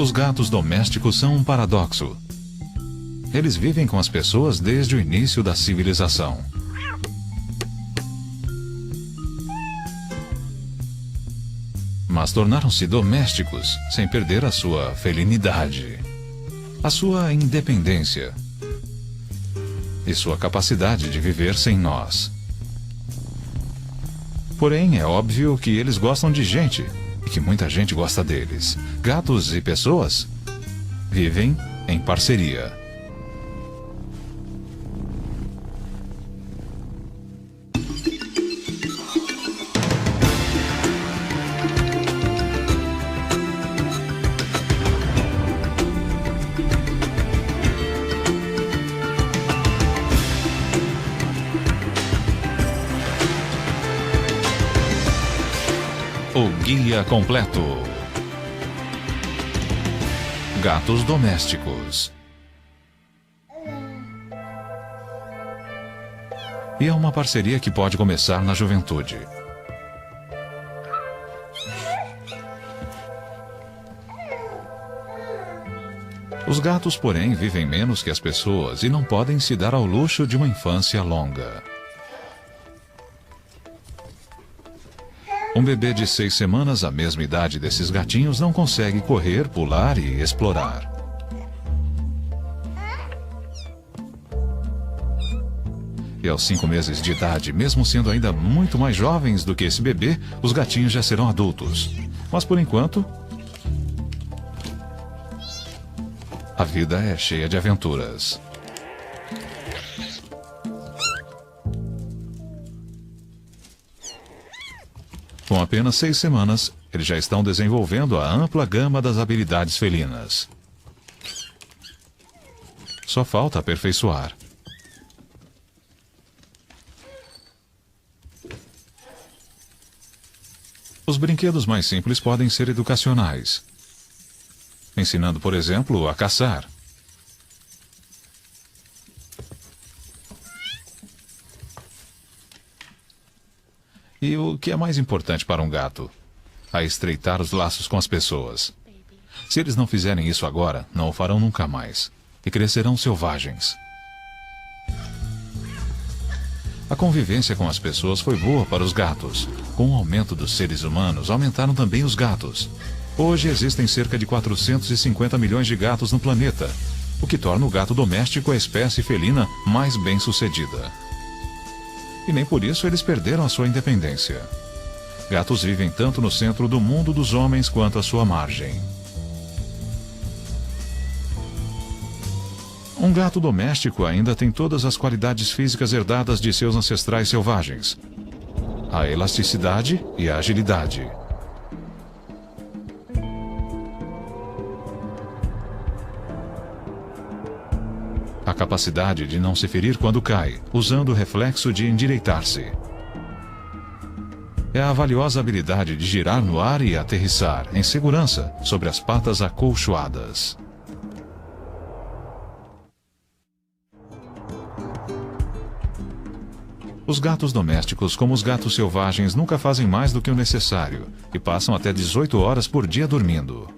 Os gatos domésticos são um paradoxo. Eles vivem com as pessoas desde o início da civilização. Mas tornaram-se domésticos sem perder a sua felinidade, a sua independência e sua capacidade de viver sem nós. Porém, é óbvio que eles gostam de gente e que muita gente gosta deles. Gatos e pessoas vivem em parceria. O guia completo. Gatos domésticos. E é uma parceria que pode começar na juventude. Os gatos, porém, vivem menos que as pessoas e não podem se dar ao luxo de uma infância longa. Um bebê de 6 semanas, a mesma idade desses gatinhos, não consegue correr, pular e explorar. E aos 5 meses de idade, mesmo sendo ainda muito mais jovens do que esse bebê, os gatinhos já serão adultos. Mas por enquanto, a vida é cheia de aventuras. Com apenas 6 semanas, eles já estão desenvolvendo a ampla gama das habilidades felinas. Só falta aperfeiçoar. Os brinquedos mais simples podem ser educacionais, ensinando, por exemplo, a caçar. E o que é mais importante para um gato? A estreitar os laços com as pessoas. Se eles não fizerem isso agora, não o farão nunca mais. E crescerão selvagens. A convivência com as pessoas foi boa para os gatos. Com o aumento dos seres humanos, aumentaram também os gatos. Hoje existem cerca de 450 milhões de gatos no planeta, o que torna o gato doméstico a espécie felina mais bem-sucedida. E nem por isso eles perderam a sua independência. Gatos vivem tanto no centro do mundo dos homens quanto à sua margem. Um gato doméstico ainda tem todas as qualidades físicas herdadas de seus ancestrais selvagens: a elasticidade e a agilidade. A capacidade de não se ferir quando cai, usando o reflexo de endireitar-se. É a valiosa habilidade de girar no ar e aterrissar, em segurança, sobre as patas acolchoadas. Os gatos domésticos, como os gatos selvagens, nunca fazem mais do que o necessário e passam até 18 horas por dia dormindo.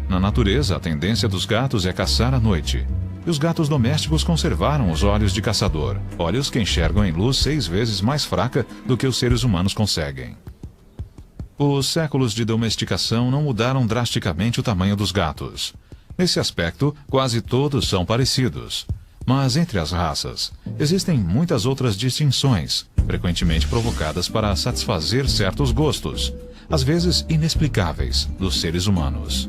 Na natureza, a tendência dos gatos é caçar à noite. E os gatos domésticos conservaram os olhos de caçador, olhos que enxergam em luz 6 vezes mais fraca do que os seres humanos conseguem. Os séculos de domesticação não mudaram drasticamente o tamanho dos gatos. Nesse aspecto, quase todos são parecidos. Mas entre as raças, existem muitas outras distinções, frequentemente provocadas para satisfazer certos gostos, às vezes inexplicáveis, dos seres humanos.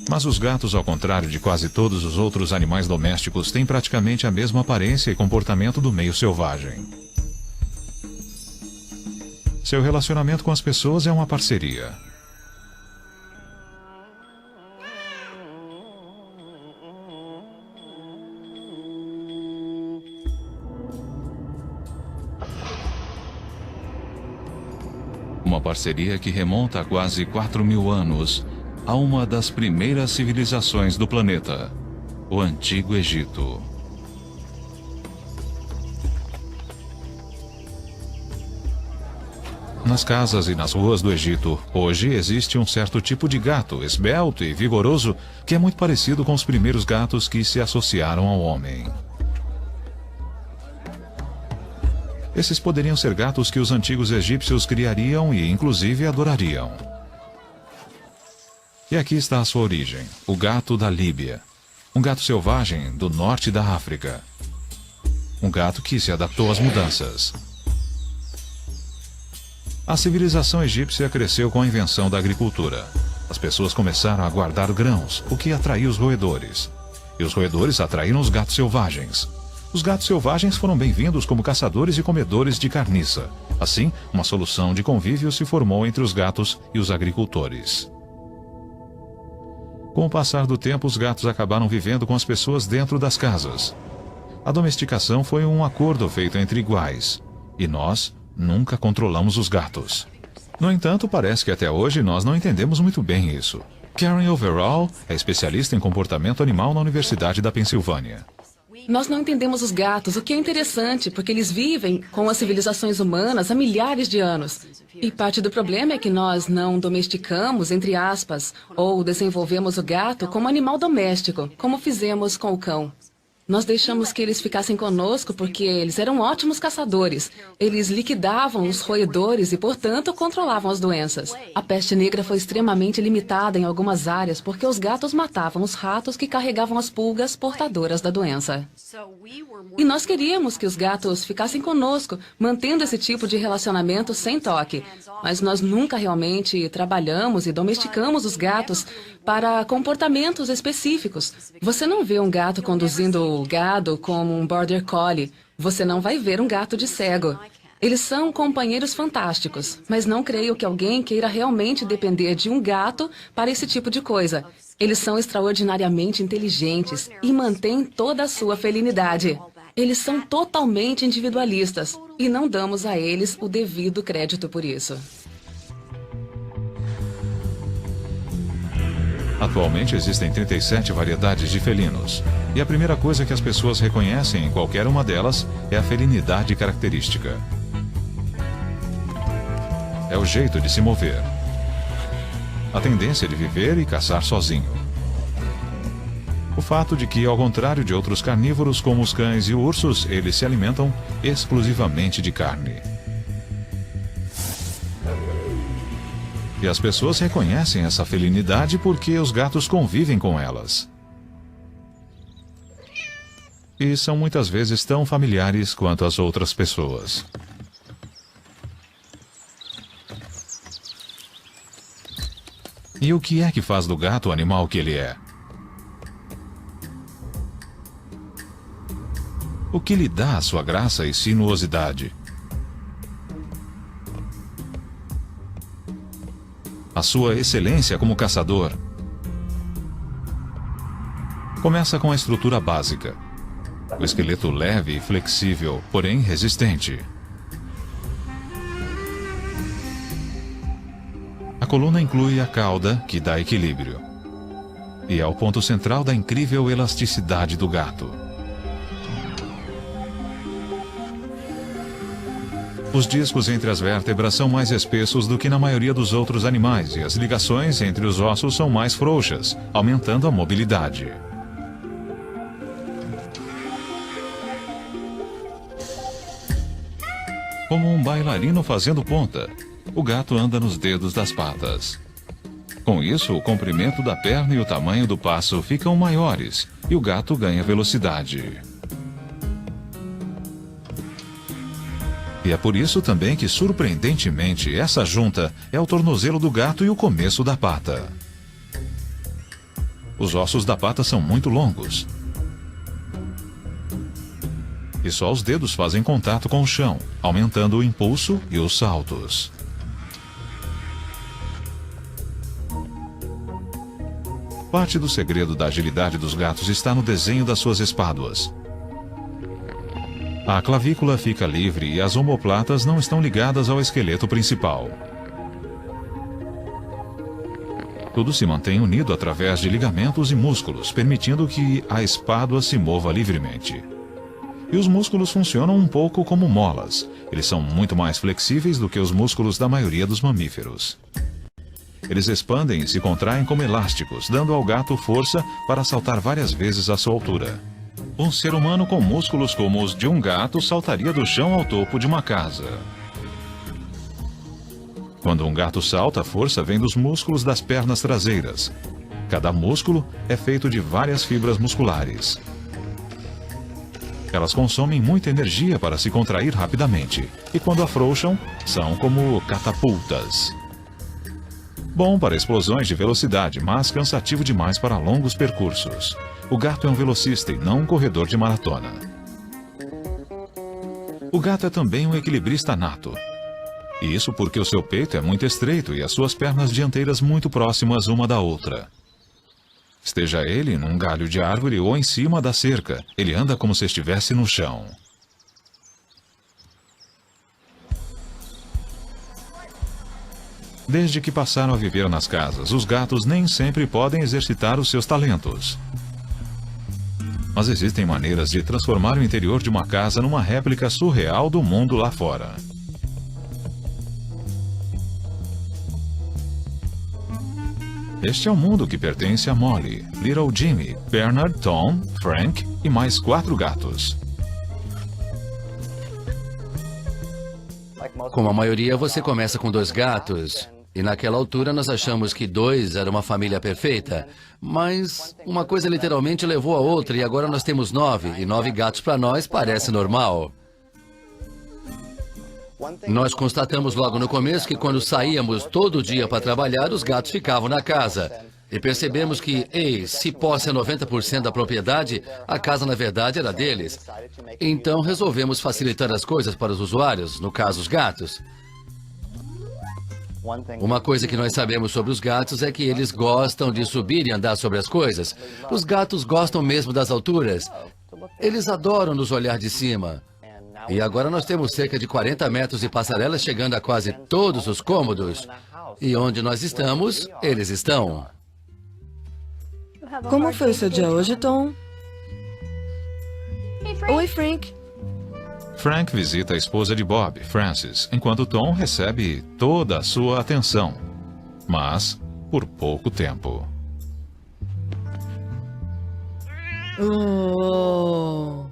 Mas os gatos, ao contrário de quase todos os outros animais domésticos, têm praticamente a mesma aparência e comportamento do meio selvagem. Seu relacionamento com as pessoas é uma parceria. Uma parceria que remonta a quase 4.000 anos, a uma das primeiras civilizações do planeta, o Antigo Egito. nas casas e nas ruas do Egito, hoje existe um certo tipo de gato, esbelto e vigoroso, que é muito parecido com os primeiros gatos que se associaram ao homem. Esses poderiam ser gatos que os antigos egípcios criariam e, inclusive, adorariam. E aqui está a sua origem, o gato da Líbia. Um gato selvagem do norte da África. Um gato que se adaptou às mudanças. A civilização egípcia cresceu com a invenção da agricultura. As pessoas começaram a guardar grãos, o que atraiu os roedores. E os roedores atraíram os gatos selvagens. Os gatos selvagens foram bem-vindos como caçadores e comedores de carniça. Assim, uma solução de convívio se formou entre os gatos e os agricultores. Com o passar do tempo, os gatos acabaram vivendo com as pessoas dentro das casas. A domesticação foi um acordo feito entre iguais. E nós nunca controlamos os gatos. No entanto, parece que até hoje nós não entendemos muito bem isso. Karen Overall é especialista em comportamento animal na Universidade da Pensilvânia. Nós não entendemos os gatos, o que é interessante, porque eles vivem com as civilizações humanas há milhares de anos. E parte do problema é que nós não domesticamos, entre aspas, ou desenvolvemos o gato como animal doméstico, como fizemos com o cão. Nós deixamos que eles ficassem conosco porque eles eram ótimos caçadores. Eles liquidavam os roedores e, portanto, controlavam as doenças. A peste negra foi extremamente limitada em algumas áreas porque os gatos matavam os ratos que carregavam as pulgas portadoras da doença. E nós queríamos que os gatos ficassem conosco, mantendo esse tipo de relacionamento sem toque. Mas nós nunca realmente trabalhamos e domesticamos os gatos para comportamentos específicos. Você não vê um gato conduzindo o gado como um border collie. Você não vai ver um gato de cego. Eles são companheiros fantásticos, mas não creio que alguém queira realmente depender de um gato para esse tipo de coisa. Eles são extraordinariamente inteligentes e mantêm toda a sua felinidade. Eles são totalmente individualistas e não damos a eles o devido crédito por isso. Atualmente existem 37 variedades de felinos. E a primeira coisa que as pessoas reconhecem em qualquer uma delas é a felinidade característica. É o jeito de se mover. A tendência de viver e caçar sozinho. O fato de que, ao contrário de outros carnívoros como os cães e ursos, eles se alimentam exclusivamente de carne. E as pessoas reconhecem essa felinidade porque os gatos convivem com elas. E são muitas vezes tão familiares quanto as outras pessoas. E o que é que faz do gato o animal que ele é? O que lhe dá a sua graça e sinuosidade? A sua excelência como caçador? Começa com a estrutura básica. O esqueleto leve e flexível, porém resistente. A coluna inclui a cauda, que dá equilíbrio. E é o ponto central da incrível elasticidade do gato. Os discos entre as vértebras são mais espessos do que na maioria dos outros animais e as ligações entre os ossos são mais frouxas, aumentando a mobilidade. Como um bailarino fazendo ponta, o gato anda nos dedos das patas. Com isso, o comprimento da perna e o tamanho do passo ficam maiores e o gato ganha velocidade. E é por isso também que, surpreendentemente, essa junta é o tornozelo do gato e o começo da pata. Os ossos da pata são muito longos. E só os dedos fazem contato com o chão, aumentando o impulso e os saltos. Parte do segredo da agilidade dos gatos está no desenho das suas espáduas. A clavícula fica livre e as omoplatas não estão ligadas ao esqueleto principal. Tudo se mantém unido através de ligamentos e músculos, permitindo que a espádua se mova livremente. E os músculos funcionam um pouco como molas. Eles são muito mais flexíveis do que os músculos da maioria dos mamíferos. Eles expandem e se contraem como elásticos, dando ao gato força para saltar várias vezes a sua altura. Um ser humano com músculos como os de um gato saltaria do chão ao topo de uma casa. Quando um gato salta, a força vem dos músculos das pernas traseiras. Cada músculo é feito de várias fibras musculares. Elas consomem muita energia para se contrair rapidamente, e quando afrouxam, são como catapultas. Bom para explosões de velocidade, mas cansativo demais para longos percursos. O gato é um velocista e não um corredor de maratona. O gato é também um equilibrista nato. E isso porque o seu peito é muito estreito e as suas pernas dianteiras muito próximas uma da outra. Esteja ele num galho de árvore ou em cima da cerca, ele anda como se estivesse no chão. Desde que passaram a viver nas casas, os gatos nem sempre podem exercitar os seus talentos. Mas existem maneiras de transformar o interior de uma casa numa réplica surreal do mundo lá fora. Este é o mundo que pertence a Molly, Little Jimmy, Bernard, Tom, Frank e mais 4 gatos. Como a maioria, você começa com 2 gatos. E naquela altura nós achamos que 2 era uma família perfeita. Mas uma coisa literalmente levou a outra e agora nós temos 9. E 9 gatos para nós parece normal. Nós constatamos logo no começo que quando saíamos todo dia para trabalhar, os gatos ficavam na casa. E percebemos que, se posse é 90% da propriedade, a casa na verdade era deles. Então resolvemos facilitar as coisas para os usuários, no caso os gatos. Uma coisa que nós sabemos sobre os gatos é que eles gostam de subir e andar sobre as coisas. Os gatos gostam mesmo das alturas. Eles adoram nos olhar de cima. E agora nós temos cerca de 40 metros de passarelas chegando a quase todos os cômodos. E onde nós estamos, eles estão. Como foi o seu dia hoje, Tom? Oi, Frank. Frank visita a esposa de Bob, Frances, enquanto Tom recebe toda a sua atenção. Mas por pouco tempo. Oh.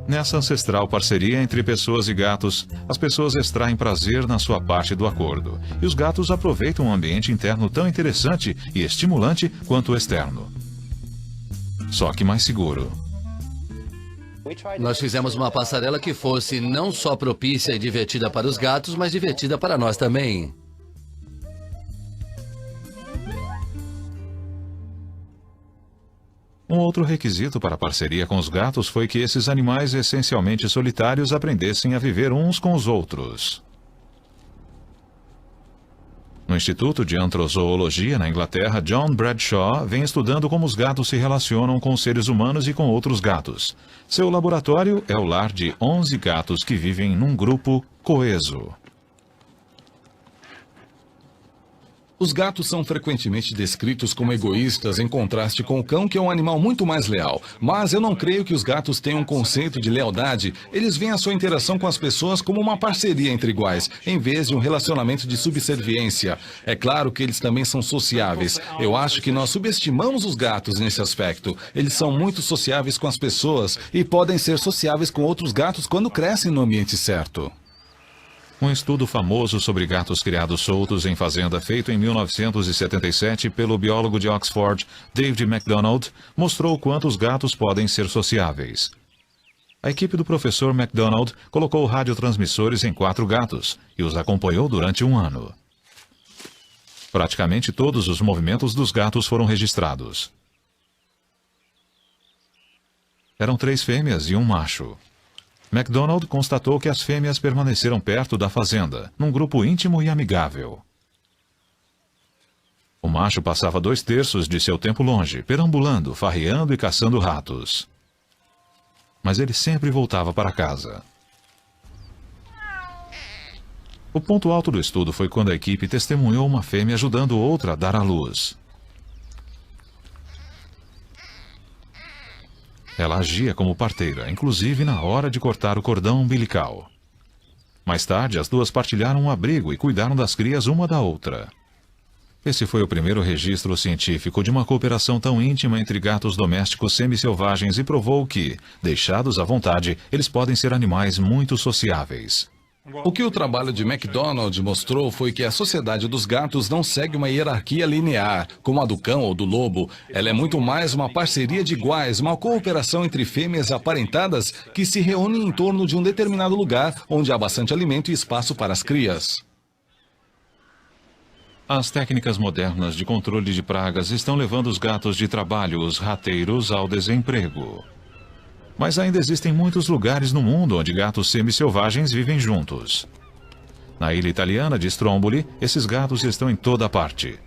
Nessa ancestral parceria entre pessoas e gatos, as pessoas extraem prazer na sua parte do acordo, e os gatos aproveitam um ambiente interno tão interessante e estimulante quanto o externo. Só que mais seguro. Nós fizemos uma passarela que fosse não só propícia e divertida para os gatos, mas divertida para nós também. Um outro requisito para a parceria com os gatos foi que esses animais essencialmente solitários aprendessem a viver uns com os outros. No Instituto de Antrozoologia, na Inglaterra, John Bradshaw vem estudando como os gatos se relacionam com os seres humanos e com outros gatos. Seu laboratório é o lar de 11 gatos que vivem num grupo coeso. Os gatos são frequentemente descritos como egoístas, em contraste com o cão, que é um animal muito mais leal. Mas eu não creio que os gatos tenham um conceito de lealdade. Eles veem a sua interação com as pessoas como uma parceria entre iguais, em vez de um relacionamento de subserviência. É claro que eles também são sociáveis. Eu acho que nós subestimamos os gatos nesse aspecto. Eles são muito sociáveis com as pessoas e podem ser sociáveis com outros gatos quando crescem no ambiente certo. Um estudo famoso sobre gatos criados soltos em fazenda, feito em 1977 pelo biólogo de Oxford, David MacDonald, mostrou quanto os gatos podem ser sociáveis. A equipe do professor MacDonald colocou radiotransmissores em 4 gatos e os acompanhou durante 1 ano. Praticamente todos os movimentos dos gatos foram registrados. Eram 3 fêmeas e 1 macho. MacDonald constatou que as fêmeas permaneceram perto da fazenda, num grupo íntimo e amigável. O macho passava 2/3 de seu tempo longe, perambulando, farreando e caçando ratos. Mas ele sempre voltava para casa. O ponto alto do estudo foi quando a equipe testemunhou uma fêmea ajudando outra a dar à luz. Ela agia como parteira, inclusive na hora de cortar o cordão umbilical. Mais tarde, as duas partilharam um abrigo e cuidaram das crias uma da outra. Esse foi o primeiro registro científico de uma cooperação tão íntima entre gatos domésticos semi-selvagens e provou que, deixados à vontade, eles podem ser animais muito sociáveis. O que o trabalho de MacDonald mostrou foi que a sociedade dos gatos não segue uma hierarquia linear, como a do cão ou do lobo. Ela é muito mais uma parceria de iguais, uma cooperação entre fêmeas aparentadas que se reúnem em torno de um determinado lugar onde há bastante alimento e espaço para as crias. As técnicas modernas de controle de pragas estão levando os gatos de trabalho, os rateiros, ao desemprego. Mas ainda existem muitos lugares no mundo onde gatos semi-selvagens vivem juntos. Na ilha italiana de Stromboli, esses gatos estão em toda parte.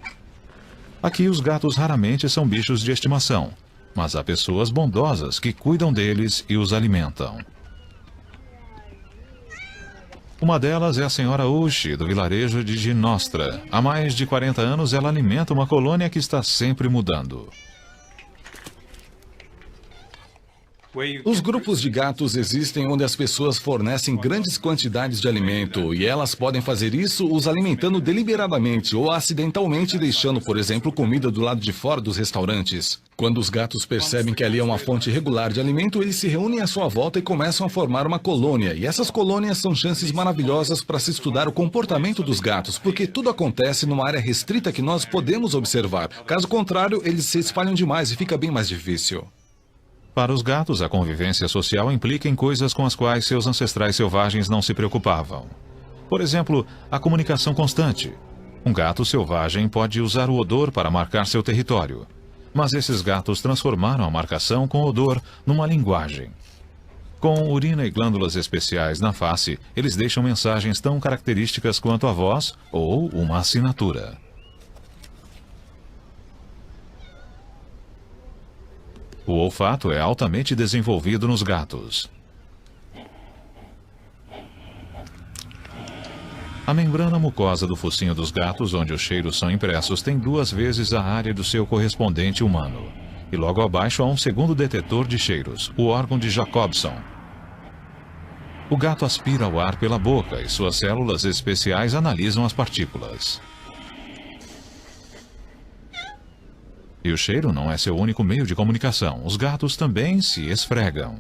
Aqui, os gatos raramente são bichos de estimação, mas há pessoas bondosas que cuidam deles e os alimentam. Uma delas é a senhora Ushi, do vilarejo de Ginostra. Há mais de 40 anos, ela alimenta uma colônia que está sempre mudando. Os grupos de gatos existem onde as pessoas fornecem grandes quantidades de alimento e elas podem fazer isso os alimentando deliberadamente ou acidentalmente deixando, por exemplo, comida do lado de fora dos restaurantes. Quando os gatos percebem que ali é uma fonte regular de alimento, eles se reúnem à sua volta e começam a formar uma colônia. E essas colônias são chances maravilhosas para se estudar o comportamento dos gatos, porque tudo acontece numa área restrita que nós podemos observar. Caso contrário, eles se espalham demais e fica bem mais difícil. Para os gatos, a convivência social implica em coisas com as quais seus ancestrais selvagens não se preocupavam. Por exemplo, a comunicação constante. Um gato selvagem pode usar o odor para marcar seu território. Mas esses gatos transformaram a marcação com odor numa linguagem. Com urina e glândulas especiais na face, eles deixam mensagens tão características quanto a voz ou uma assinatura. O olfato é altamente desenvolvido nos gatos. A membrana mucosa do focinho dos gatos, onde os cheiros são impressos, tem 2 vezes a área do seu correspondente humano. E logo abaixo há um segundo detetor de cheiros, o órgão de Jacobson. O gato aspira o ar pela boca e suas células especiais analisam as partículas. E o cheiro não é seu único meio de comunicação. Os gatos também se esfregam.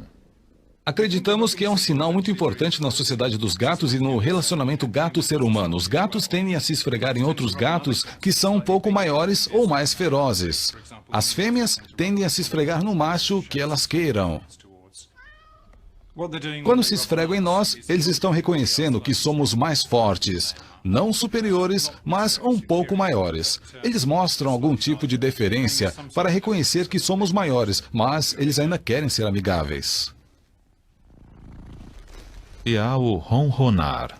Acreditamos que é um sinal muito importante na sociedade dos gatos e no relacionamento gato-ser humano. Os gatos tendem a se esfregar em outros gatos que são um pouco maiores ou mais ferozes. As fêmeas tendem a se esfregar no macho que elas queiram. Quando se esfregam em nós, eles estão reconhecendo que somos mais fortes. Não superiores, mas um pouco maiores. Eles mostram algum tipo de deferência para reconhecer que somos maiores, mas eles ainda querem ser amigáveis. E há o ronronar.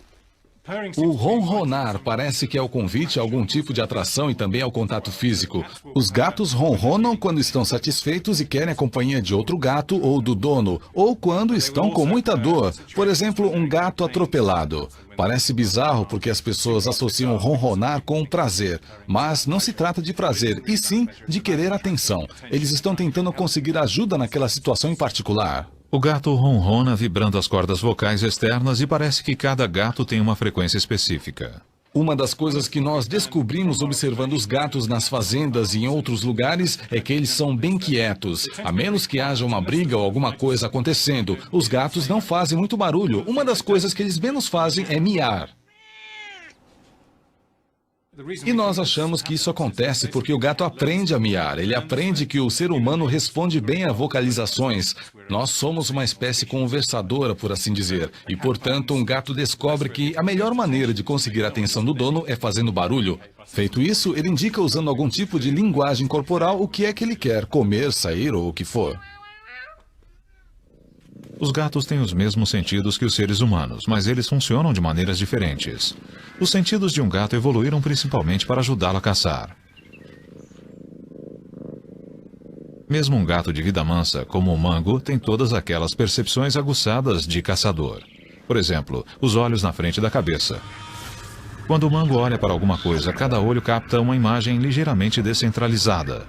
O ronronar parece que é o convite a algum tipo de atração e também ao contato físico. Os gatos ronronam quando estão satisfeitos e querem a companhia de outro gato ou do dono, ou quando estão com muita dor. Por exemplo, um gato atropelado. Parece bizarro porque as pessoas associam ronronar com prazer, mas não se trata de prazer, e sim de querer atenção. Eles estão tentando conseguir ajuda naquela situação em particular. O gato ronrona vibrando as cordas vocais externas e parece que cada gato tem uma frequência específica. Uma das coisas que nós descobrimos observando os gatos nas fazendas e em outros lugares é que eles são bem quietos. A menos que haja uma briga ou alguma coisa acontecendo, os gatos não fazem muito barulho. Uma das coisas que eles menos fazem é miar. E nós achamos que isso acontece porque o gato aprende a miar. Ele aprende que o ser humano responde bem a vocalizações. Nós somos uma espécie conversadora, por assim dizer. E, portanto, um gato descobre que a melhor maneira de conseguir a atenção do dono é fazendo barulho. Feito isso, ele indica usando algum tipo de linguagem corporal o que é que ele quer, comer, sair ou o que for. Os gatos têm os mesmos sentidos que os seres humanos, mas eles funcionam de maneiras diferentes. Os sentidos de um gato evoluíram principalmente para ajudá-lo a caçar. Mesmo um gato de vida mansa, como o mango, tem todas aquelas percepções aguçadas de caçador. Por exemplo, os olhos na frente da cabeça. Quando o mango olha para alguma coisa, cada olho capta uma imagem ligeiramente descentralizada.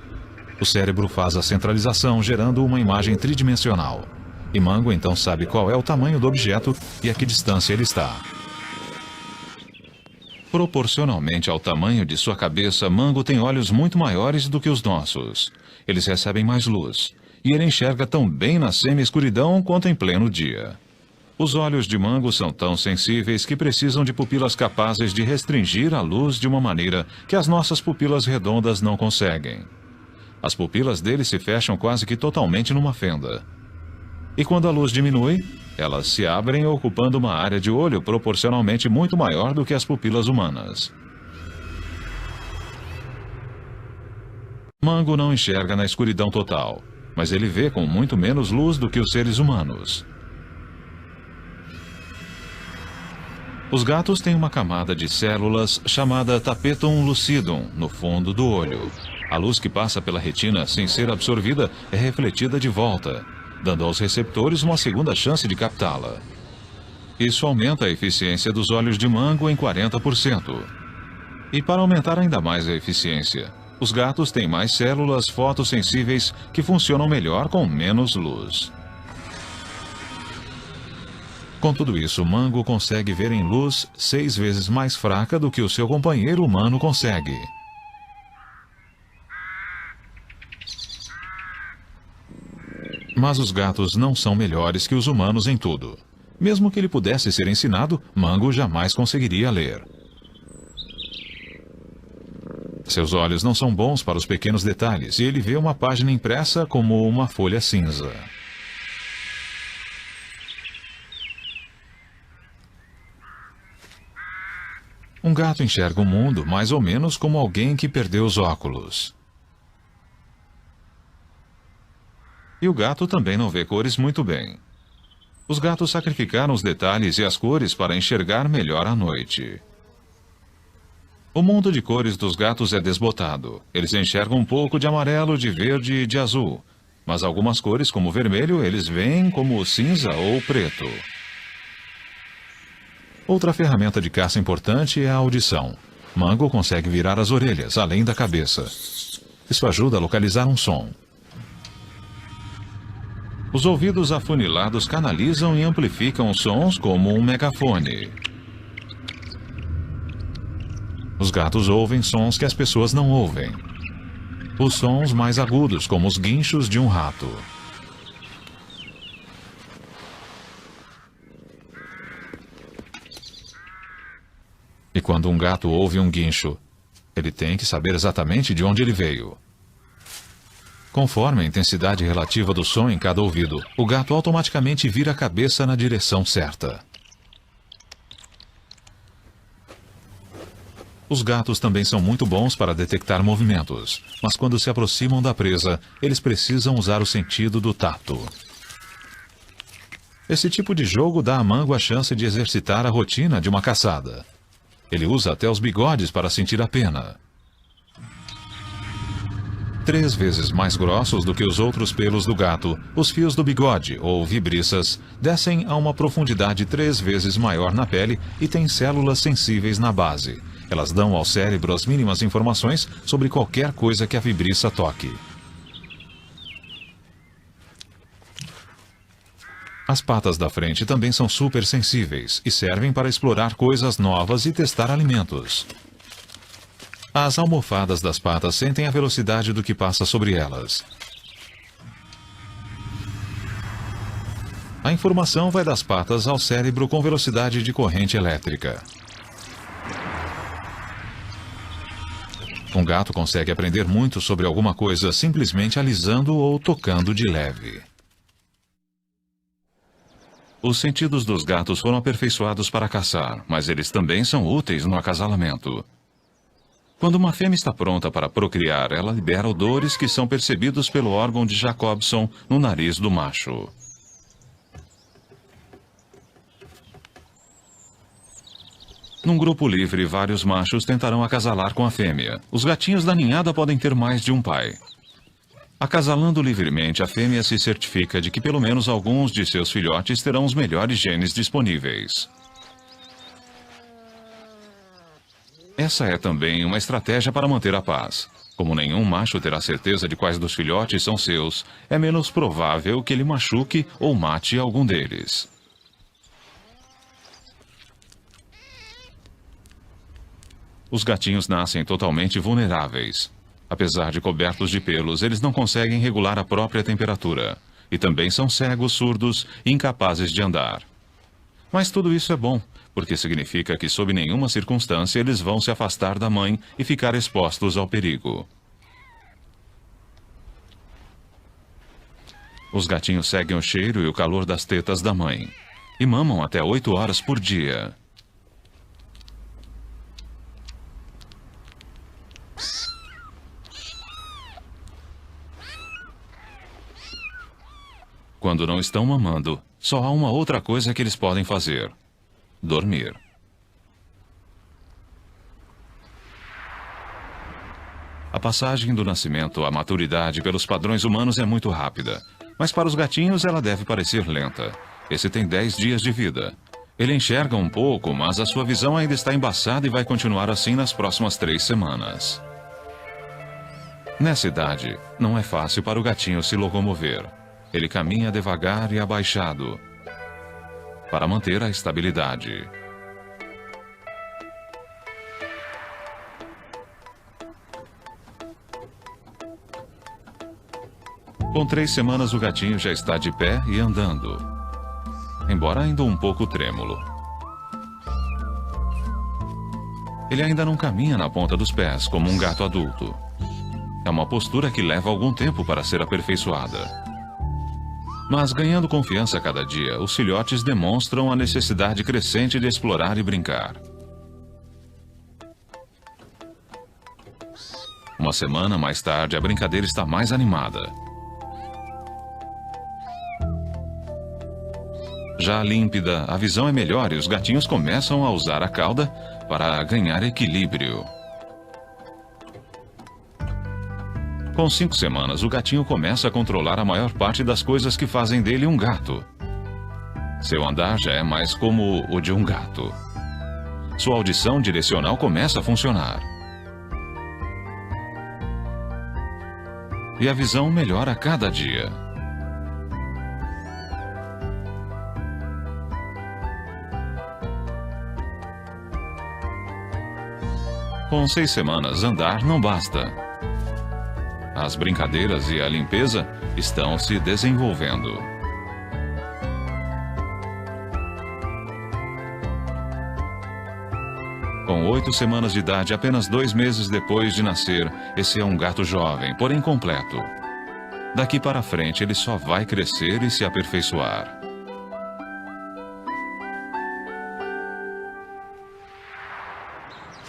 O cérebro faz a centralização, gerando uma imagem tridimensional. E Mango então sabe qual é o tamanho do objeto e a que distância ele está. Proporcionalmente ao tamanho de sua cabeça, Mango tem olhos muito maiores do que os nossos. Eles recebem mais luz. E ele enxerga tão bem na semi-escuridão quanto em pleno dia. Os olhos de Mango são tão sensíveis que precisam de pupilas capazes de restringir a luz de uma maneira que as nossas pupilas redondas não conseguem. As pupilas dele se fecham quase que totalmente numa fenda. E quando a luz diminui, elas se abrem ocupando uma área de olho proporcionalmente muito maior do que as pupilas humanas. Mango não enxerga na escuridão total, mas ele vê com muito menos luz do que os seres humanos. Os gatos têm uma camada de células chamada tapetum lucidum no fundo do olho. A luz que passa pela retina sem ser absorvida é refletida de volta, dando aos receptores uma segunda chance de captá-la. Isso aumenta a eficiência dos olhos de Mango em 40%. E para aumentar ainda mais a eficiência, os gatos têm mais células fotossensíveis que funcionam melhor com menos luz. Com tudo isso, Mango consegue ver em luz 6 vezes mais fraca do que o seu companheiro humano consegue. Mas os gatos não são melhores que os humanos em tudo. Mesmo que ele pudesse ser ensinado, Mango jamais conseguiria ler. Seus olhos não são bons para os pequenos detalhes e ele vê uma página impressa como uma folha cinza. Um gato enxerga o mundo mais ou menos como alguém que perdeu os óculos. E o gato também não vê cores muito bem. Os gatos sacrificaram os detalhes e as cores para enxergar melhor à noite. O mundo de cores dos gatos é desbotado. Eles enxergam um pouco de amarelo, de verde e de azul. Mas algumas cores, como o vermelho, eles veem como cinza ou preto. Outra ferramenta de caça importante é a audição. Mango consegue virar as orelhas, além da cabeça. Isso ajuda a localizar um som. Os ouvidos afunilados canalizam e amplificam os sons como um megafone. Os gatos ouvem sons que as pessoas não ouvem. Os sons mais agudos, como os guinchos de um rato. E quando um gato ouve um guincho, ele tem que saber exatamente de onde ele veio. Conforme a intensidade relativa do som em cada ouvido, o gato automaticamente vira a cabeça na direção certa. Os gatos também são muito bons para detectar movimentos, mas quando se aproximam da presa, eles precisam usar o sentido do tato. Esse tipo de jogo dá a Mango a chance de exercitar a rotina de uma caçada. Ele usa até os bigodes para sentir a pena. 3 vezes mais grossos do que os outros pelos do gato, os fios do bigode, ou vibriças, descem a uma profundidade 3 vezes maior na pele e têm células sensíveis na base. Elas dão ao cérebro as mínimas informações sobre qualquer coisa que a vibriça toque. As patas da frente também são super sensíveis e servem para explorar coisas novas e testar alimentos. As almofadas das patas sentem a velocidade do que passa sobre elas. A informação vai das patas ao cérebro com velocidade de corrente elétrica. Um gato consegue aprender muito sobre alguma coisa simplesmente alisando ou tocando de leve. Os sentidos dos gatos foram aperfeiçoados para caçar, mas eles também são úteis no acasalamento. Quando uma fêmea está pronta para procriar, ela libera odores que são percebidos pelo órgão de Jacobson no nariz do macho. Num grupo livre, vários machos tentarão acasalar com a fêmea. Os gatinhos da ninhada podem ter mais de um pai. Acasalando livremente, a fêmea se certifica de que pelo menos alguns de seus filhotes terão os melhores genes disponíveis. Essa é também uma estratégia para manter a paz. Como nenhum macho terá certeza de quais dos filhotes são seus, é menos provável que ele machuque ou mate algum deles. Os gatinhos nascem totalmente vulneráveis. Apesar de cobertos de pelos, eles não conseguem regular a própria temperatura. E também são cegos, surdos e incapazes de andar. Mas tudo isso é bom, porque significa que sob nenhuma circunstância eles vão se afastar da mãe e ficar expostos ao perigo. Os gatinhos seguem o cheiro e o calor das tetas da mãe. E mamam até 8 horas por dia. Quando não estão mamando, só há uma outra coisa que eles podem fazer: dormir. A passagem do nascimento à maturidade pelos padrões humanos é muito rápida, mas para os gatinhos ela deve parecer lenta. Esse tem 10 dias de vida. Ele enxerga um pouco, mas a sua visão ainda está embaçada e vai continuar assim nas próximas 3 semanas. Nessa idade, não é fácil para o gatinho se locomover. Ele caminha devagar e abaixado para manter a estabilidade. Com 3 semanas, o gatinho já está de pé e andando, embora ainda um pouco trêmulo. Ele ainda não caminha na ponta dos pés como um gato adulto. É uma postura que leva algum tempo para ser aperfeiçoada. Mas, ganhando confiança a cada dia, os filhotes demonstram a necessidade crescente de explorar e brincar. Uma semana mais tarde, a brincadeira está mais animada. Já límpida, a visão é melhor e os gatinhos começam a usar a cauda para ganhar equilíbrio. Com 5 semanas, o gatinho começa a controlar a maior parte das coisas que fazem dele um gato. Seu andar já é mais como o de um gato. Sua audição direcional começa a funcionar. E a visão melhora a cada dia. Com 6 semanas, andar não basta. As brincadeiras e a limpeza estão se desenvolvendo. Com 8 semanas de idade, apenas 2 meses depois de nascer, esse é um gato jovem, porém completo. Daqui para frente, ele só vai crescer e se aperfeiçoar.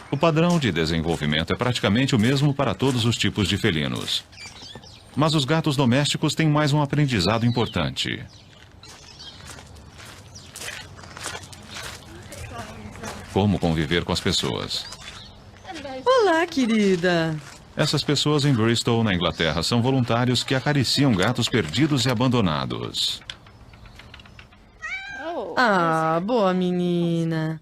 O padrão de desenvolvimento é praticamente o mesmo para todos os tipos de felinos. Mas os gatos domésticos têm mais um aprendizado importante. Como conviver com as pessoas. Olá, querida. Essas pessoas em Bristol, na Inglaterra, são voluntários que acariciam gatos perdidos e abandonados. Ah, boa menina.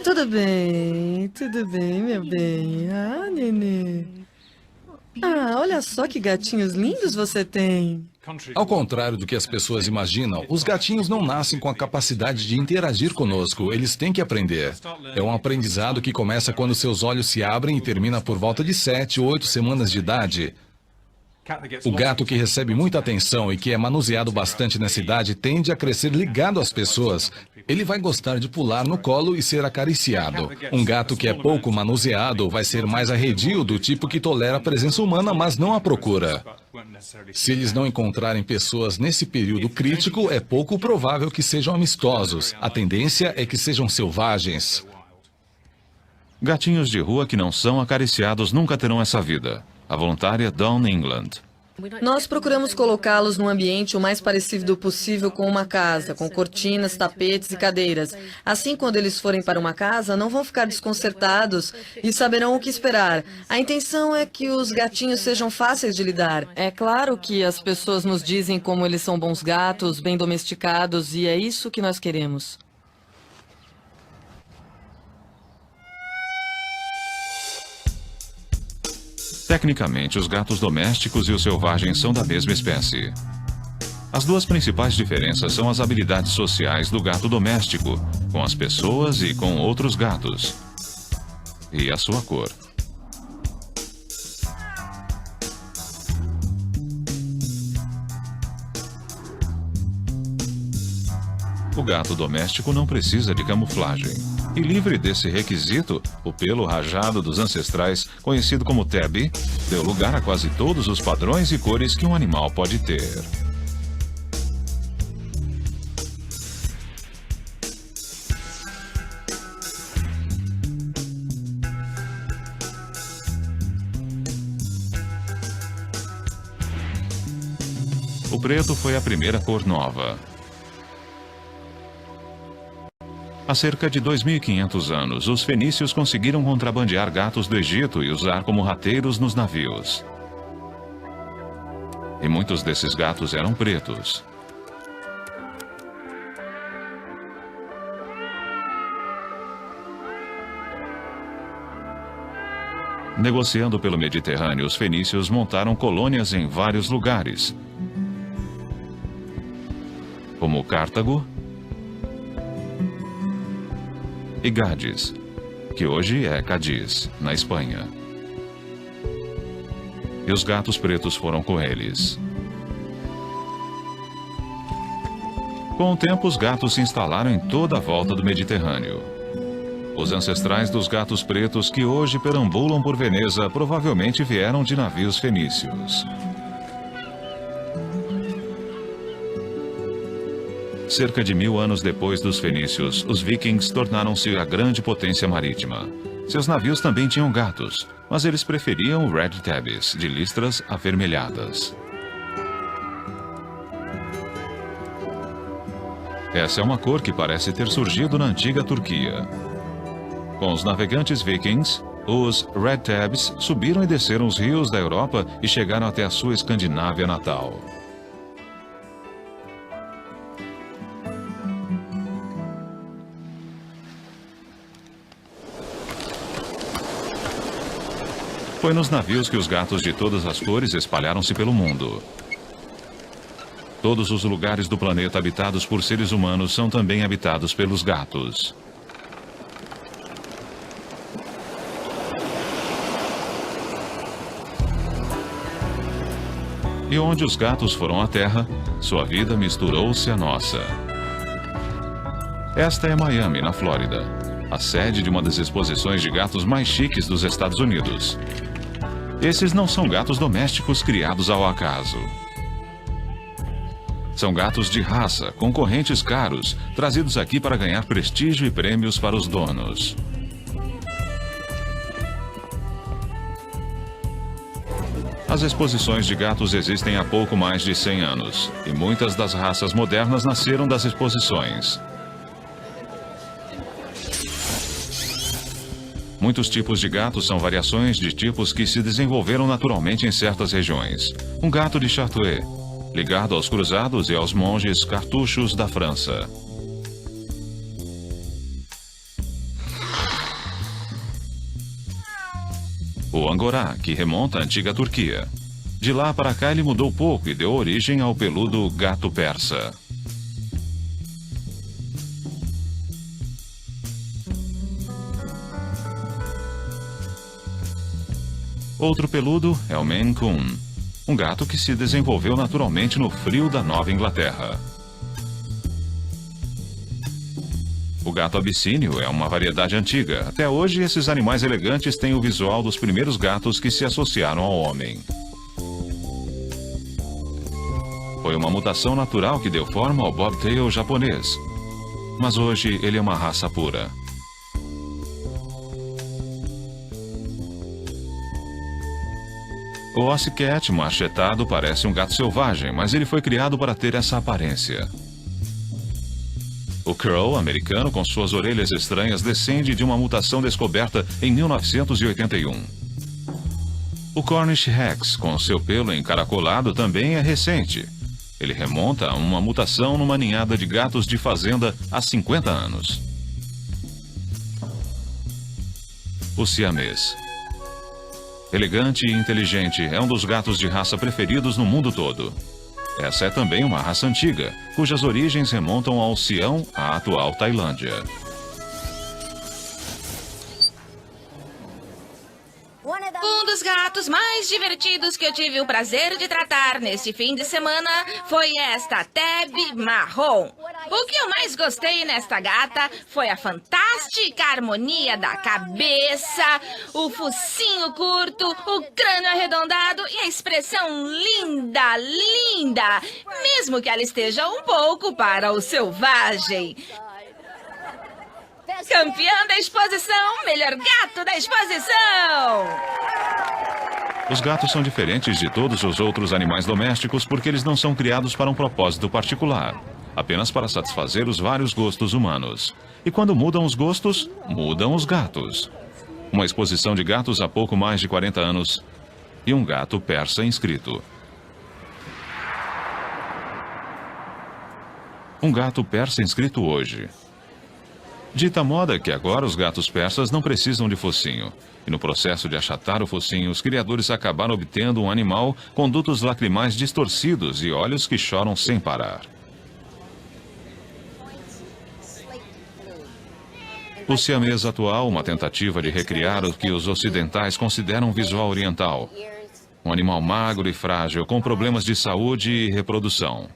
Tudo bem, meu bem. Ah, nenê. Ah, olha só que gatinhos lindos você tem. Ao contrário do que as pessoas imaginam, os gatinhos não nascem com a capacidade de interagir conosco, eles têm que aprender. É um aprendizado que começa quando seus olhos se abrem e termina por volta de 7 ou 8 semanas de idade. O gato que recebe muita atenção e que é manuseado bastante nessa idade tende a crescer ligado às pessoas. Ele vai gostar de pular no colo e ser acariciado. Um gato que é pouco manuseado vai ser mais arredio, do tipo que tolera a presença humana, mas não a procura. Se eles não encontrarem pessoas nesse período crítico, é pouco provável que sejam amistosos. A tendência é que sejam selvagens. Gatinhos de rua que não são acariciados nunca terão essa vida. A voluntária Dawn England. Nós procuramos colocá-los num ambiente o mais parecido possível com uma casa, com cortinas, tapetes e cadeiras. Assim, quando eles forem para uma casa, não vão ficar desconcertados e saberão o que esperar. A intenção é que os gatinhos sejam fáceis de lidar. É claro que as pessoas nos dizem como eles são bons gatos, bem domesticados, e é isso que nós queremos. Tecnicamente, os gatos domésticos e os selvagens são da mesma espécie. As duas principais diferenças são as habilidades sociais do gato doméstico, com as pessoas e com outros gatos, e a sua cor. O gato doméstico não precisa de camuflagem. E livre desse requisito, o pelo rajado dos ancestrais, conhecido como tabby, deu lugar a quase todos os padrões e cores que um animal pode ter. O preto foi a primeira cor nova. Há cerca de 2.500 anos, os fenícios conseguiram contrabandear gatos do Egito e usar como rateiros nos navios. E muitos desses gatos eram pretos. Negociando pelo Mediterrâneo, os fenícios montaram colônias em vários lugares, como Cartago e Gades, que hoje é Cádiz, na Espanha. E os gatos pretos foram com eles. Com o tempo, os gatos se instalaram em toda a volta do Mediterrâneo. Os ancestrais dos gatos pretos que hoje perambulam por Veneza provavelmente vieram de navios fenícios. Cerca de 1000 anos depois dos fenícios, os vikings tornaram-se a grande potência marítima. Seus navios também tinham gatos, mas eles preferiam red tabbies, de listras avermelhadas. Essa é uma cor que parece ter surgido na antiga Turquia. Com os navegantes vikings, os red tabbies subiram e desceram os rios da Europa e chegaram até a sua Escandinávia natal. Foi nos navios que os gatos de todas as cores espalharam-se pelo mundo. Todos os lugares do planeta habitados por seres humanos são também habitados pelos gatos. E onde os gatos foram à Terra, sua vida misturou-se à nossa. Esta é Miami, na Flórida, a sede de uma das exposições de gatos mais chiques dos Estados Unidos. Esses não são gatos domésticos criados ao acaso. São gatos de raça, concorrentes caros, trazidos aqui para ganhar prestígio e prêmios para os donos. As exposições de gatos existem há pouco mais de 100 anos, e muitas das raças modernas nasceram das exposições. Muitos tipos de gatos são variações de tipos que se desenvolveram naturalmente em certas regiões. Um gato de Charolais, ligado aos cruzados e aos monges cartuchos da França. O Angorá, que remonta à antiga Turquia. De lá para cá ele mudou pouco e deu origem ao peludo gato persa. Outro peludo é o Maine Coon, um gato que se desenvolveu naturalmente no frio da Nova Inglaterra. O gato abissínio é uma variedade antiga. Até hoje, esses animais elegantes têm o visual dos primeiros gatos que se associaram ao homem. Foi uma mutação natural que deu forma ao bobtail japonês. Mas hoje ele é uma raça pura. O Ossecat machetado parece um gato selvagem, mas ele foi criado para ter essa aparência. O Crow americano, com suas orelhas estranhas, descende de uma mutação descoberta em 1981. O Cornish Rex, com seu pelo encaracolado, também é recente. Ele remonta a uma mutação numa ninhada de gatos de fazenda há 50 anos. O Siamês. Elegante e inteligente, é um dos gatos de raça preferidos no mundo todo. Essa é também uma raça antiga, cujas origens remontam ao Sião, a atual Tailândia. Um dos gatos mais divertidos que eu tive o prazer de tratar neste fim de semana foi esta Tabby Marrom. O que eu mais gostei nesta gata foi a fantástica harmonia da cabeça, o focinho curto, o crânio arredondado e a expressão linda, linda, mesmo que ela esteja um pouco para o selvagem. Campeão da exposição, melhor gato da exposição! Os gatos são diferentes de todos os outros animais domésticos porque eles não são criados para um propósito particular, apenas para satisfazer os vários gostos humanos. E quando mudam os gostos, mudam os gatos. Uma exposição de gatos há pouco mais de 40 anos e um gato persa inscrito. Um gato persa inscrito hoje. Dita moda que agora os gatos persas não precisam de focinho. E no processo de achatar o focinho, os criadores acabaram obtendo um animal com dutos lacrimais distorcidos e olhos que choram sem parar. O siamês atual, uma tentativa de recriar o que os ocidentais consideram um visual oriental. Um animal magro e frágil, com problemas de saúde e reprodução.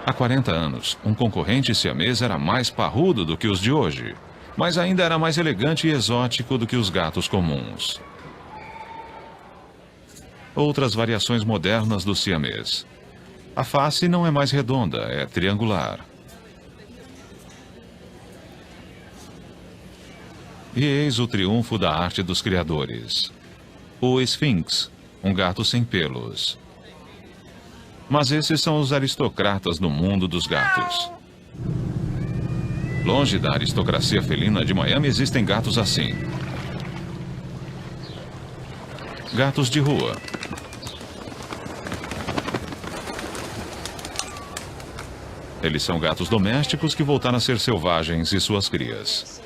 Há 40 anos, um concorrente siamês era mais parrudo do que os de hoje, mas ainda era mais elegante e exótico do que os gatos comuns. Outras variações modernas do siamês. A face não é mais redonda, é triangular. E eis o triunfo da arte dos criadores. O Esfinx, um gato sem pelos. Mas esses são os aristocratas no mundo dos gatos. Longe da aristocracia felina de Miami existem gatos assim. Gatos de rua. Eles são gatos domésticos que voltaram a ser selvagens e suas crias.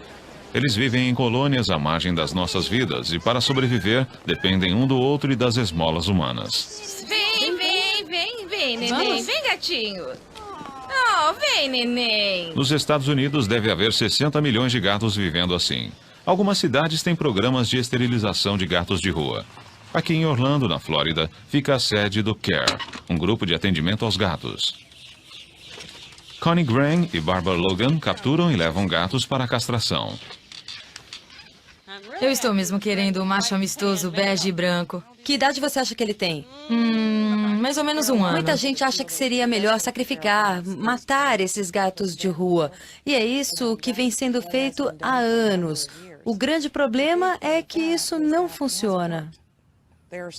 Eles vivem em colônias à margem das nossas vidas e, para sobreviver, dependem um do outro e das esmolas humanas. Vem, neném. Vem, gatinho. Oh, vem, neném. Nos Estados Unidos deve haver 60 milhões de gatos vivendo assim. Algumas cidades têm programas de esterilização de gatos de rua. Aqui em Orlando, na Flórida, fica a sede do CARE, um grupo de atendimento aos gatos. Connie Graham e Barbara Logan capturam e levam gatos para a castração. Eu estou mesmo querendo um macho amistoso, bege e branco. Que idade você acha que ele tem? Mais ou menos um ano. Muita gente acha que seria melhor sacrificar, matar esses gatos de rua. E é isso que vem sendo feito há anos. O grande problema é que isso não funciona.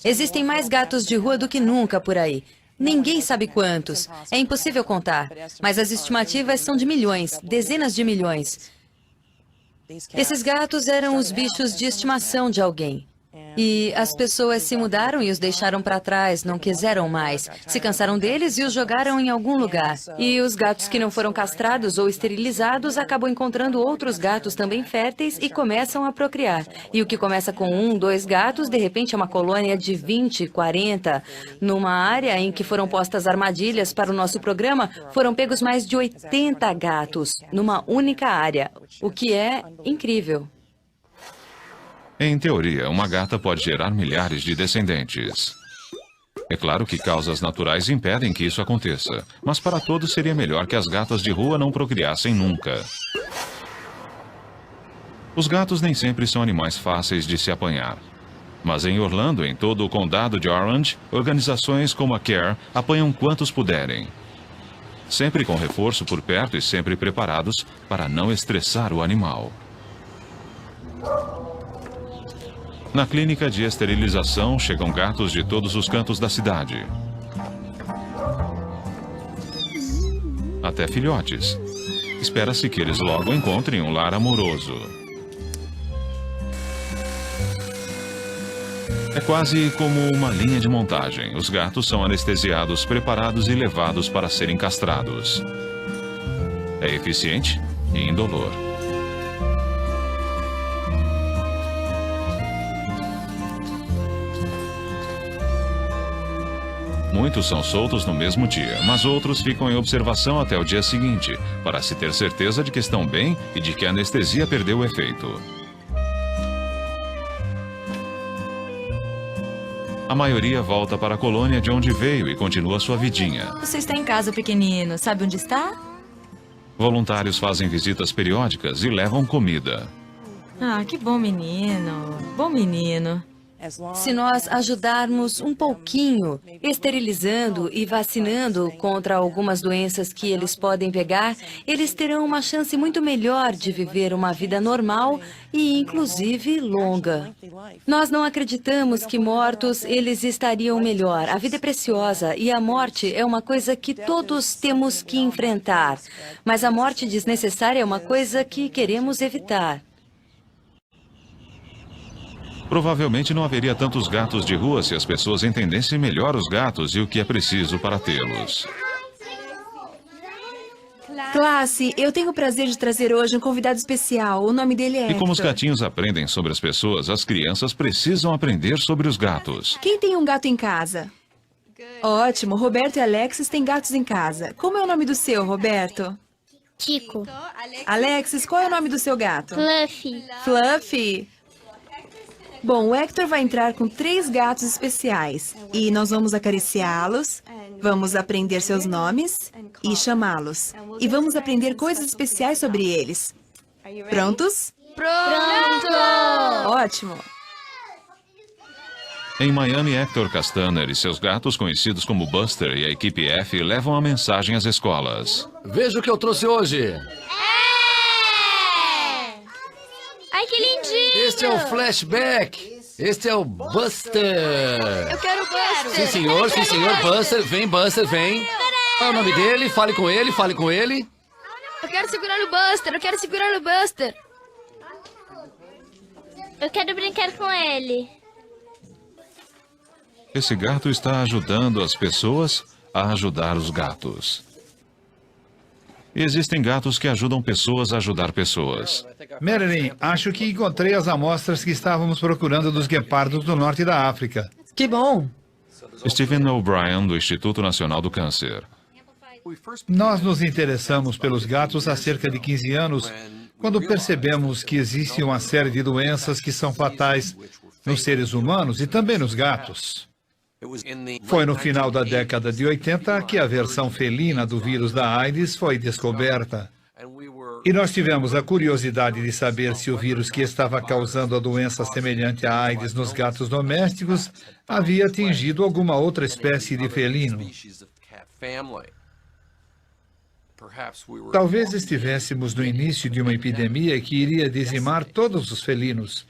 Existem mais gatos de rua do que nunca por aí. Ninguém sabe quantos. É impossível contar. Mas as estimativas são de milhões, dezenas de milhões. Esses gatos eram os bichos de estimação de alguém. E as pessoas se mudaram e os deixaram para trás, não quiseram mais. Se cansaram deles e os jogaram em algum lugar. E os gatos que não foram castrados ou esterilizados acabam encontrando outros gatos também férteis e começam a procriar. E o que começa com 1, 2 gatos, de repente é uma colônia de 20, 40. Numa área em que foram postas armadilhas para o nosso programa, foram pegos mais de 80 gatos, numa única área, o que é incrível. Em teoria, uma gata pode gerar milhares de descendentes. É claro que causas naturais impedem que isso aconteça, mas para todos seria melhor que as gatas de rua não procriassem nunca. Os gatos nem sempre são animais fáceis de se apanhar. Mas em Orlando, em todo o condado de Orange, organizações como a CARE apanham quantos puderem. Sempre com reforço por perto e sempre preparados para não estressar o animal. Na clínica de esterilização, chegam gatos de todos os cantos da cidade. Até filhotes. Espera-se que eles logo encontrem um lar amoroso. É quase como uma linha de montagem. Os gatos são anestesiados, preparados e levados para serem castrados. É eficiente e indolor. Muitos são soltos no mesmo dia, mas outros ficam em observação até o dia seguinte, para se ter certeza de que estão bem e de que a anestesia perdeu o efeito. A maioria volta para a colônia de onde veio e continua sua vidinha. Você está em casa, pequenino. Sabe onde está? Voluntários fazem visitas periódicas e levam comida. Ah, que bom menino. Bom menino. Se nós ajudarmos um pouquinho, esterilizando e vacinando contra algumas doenças que eles podem pegar, eles terão uma chance muito melhor de viver uma vida normal e, inclusive, longa. Nós não acreditamos que mortos eles estariam melhor. A vida é preciosa e a morte é uma coisa que todos temos que enfrentar. Mas a morte desnecessária é uma coisa que queremos evitar. Provavelmente não haveria tantos gatos de rua se as pessoas entendessem melhor os gatos e o que é preciso para tê-los. Classe, eu tenho o prazer de trazer hoje um convidado especial. O nome dele é E como os Hector. gatinhos aprendem sobre as pessoas, as crianças precisam aprender sobre os gatos. Quem tem um gato em casa? Ótimo, Roberto e Alexis têm gatos em casa. Como é o nome do seu, Roberto? Tico. Alexis, qual é o nome do seu gato? Fluffy. Fluffy. Bom, o Hector vai entrar com 3 gatos especiais. E nós vamos acariciá-los, vamos aprender seus nomes e chamá-los. E vamos aprender coisas especiais sobre eles. Prontos? Pronto! Ótimo! Em Miami, Hector Castaner e seus gatos, conhecidos como Buster e a equipe F, levam a mensagem às escolas. Veja o que eu trouxe hoje. Ai, que lindinho! Este é o Flashback. Este é o Buster. Eu quero Buster! Sim, senhor, Buster. Vem, Buster, vem. Qual é o nome dele? Fale com ele, fale com ele. Eu quero segurar no Buster! Eu quero segurar no Buster! Eu quero brincar com ele. Esse gato está ajudando as pessoas a ajudar os gatos. E existem gatos que ajudam pessoas a ajudar pessoas. Marilyn, acho que encontrei as amostras que estávamos procurando dos guepardos do norte da África. Que bom! Stephen O'Brien, do Instituto Nacional do Câncer. Nós nos interessamos pelos gatos há cerca de 15 anos, quando percebemos que existe uma série de doenças que são fatais nos seres humanos e também nos gatos. Foi no final da década de 80 que a versão felina do vírus da AIDS foi descoberta. E nós tivemos a curiosidade de saber se o vírus que estava causando a doença semelhante à AIDS nos gatos domésticos havia atingido alguma outra espécie de felino. Talvez estivéssemos no início de uma epidemia que iria dizimar todos os felinos,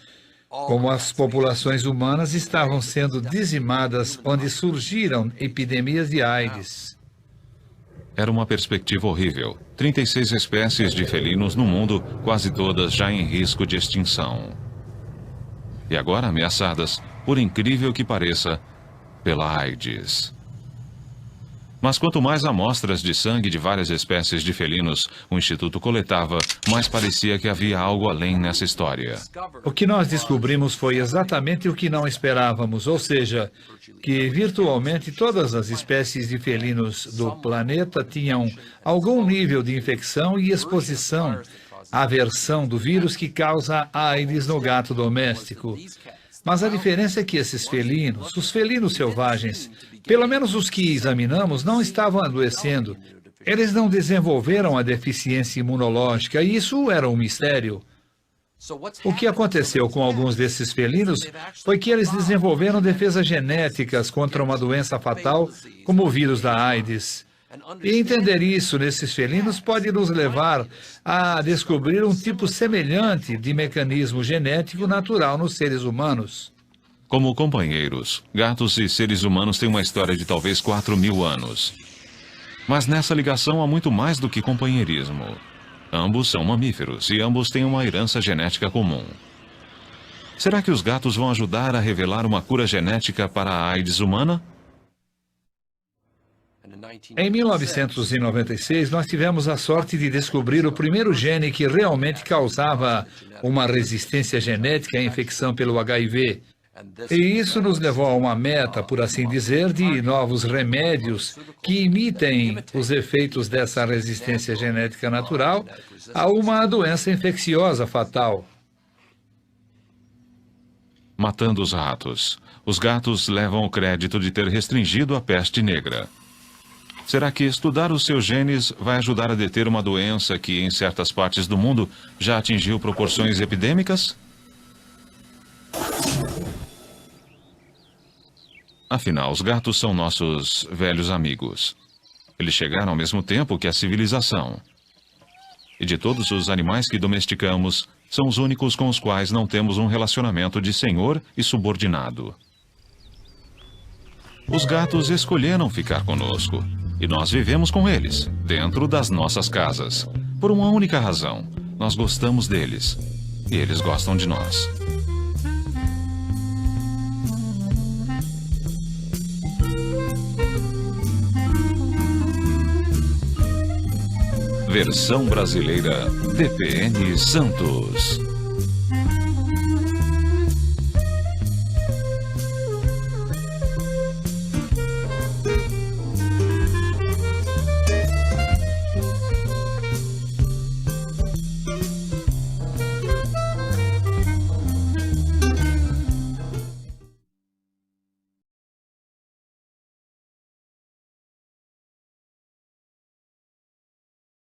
como as populações humanas estavam sendo dizimadas onde surgiram epidemias de AIDS. Era uma perspectiva horrível. 36 espécies de felinos no mundo, quase todas já em risco de extinção. E agora ameaçadas, por incrível que pareça, pela AIDS. Mas quanto mais amostras de sangue de várias espécies de felinos o Instituto coletava, mais parecia que havia algo além nessa história. O que nós descobrimos foi exatamente o que não esperávamos, ou seja, que virtualmente todas as espécies de felinos do planeta tinham algum nível de infecção e exposição à versão do vírus que causa AIDS no gato doméstico. Mas a diferença é que esses felinos, os felinos selvagens, pelo menos os que examinamos, não estavam adoecendo. Eles não desenvolveram a deficiência imunológica e isso era um mistério. O que aconteceu com alguns desses felinos foi que eles desenvolveram defesas genéticas contra uma doença fatal, como o vírus da AIDS. E entender isso nesses felinos pode nos levar a descobrir um tipo semelhante de mecanismo genético natural nos seres humanos. Como companheiros, gatos e seres humanos têm uma história de talvez 4.000 anos. Mas nessa ligação há muito mais do que companheirismo. Ambos são mamíferos e ambos têm uma herança genética comum. Será que os gatos vão ajudar a revelar uma cura genética para a AIDS humana? Em 1996, nós tivemos a sorte de descobrir o primeiro gene que realmente causava uma resistência genética à infecção pelo HIV. E isso nos levou a uma meta, por assim dizer, de novos remédios que imitem os efeitos dessa resistência genética natural a uma doença infecciosa fatal. Matando os ratos. Os gatos levam o crédito de ter restringido a peste negra. Será que estudar os seus genes vai ajudar a deter uma doença que, em certas partes do mundo, já atingiu proporções epidêmicas? Afinal, os gatos são nossos velhos amigos. Eles chegaram ao mesmo tempo que a civilização. E de todos os animais que domesticamos, são os únicos com os quais não temos um relacionamento de senhor e subordinado. Os gatos escolheram ficar conosco, e nós vivemos com eles, dentro das nossas casas. Por uma única razão: nós gostamos deles, e eles gostam de nós. Versão brasileira, DPN Santos.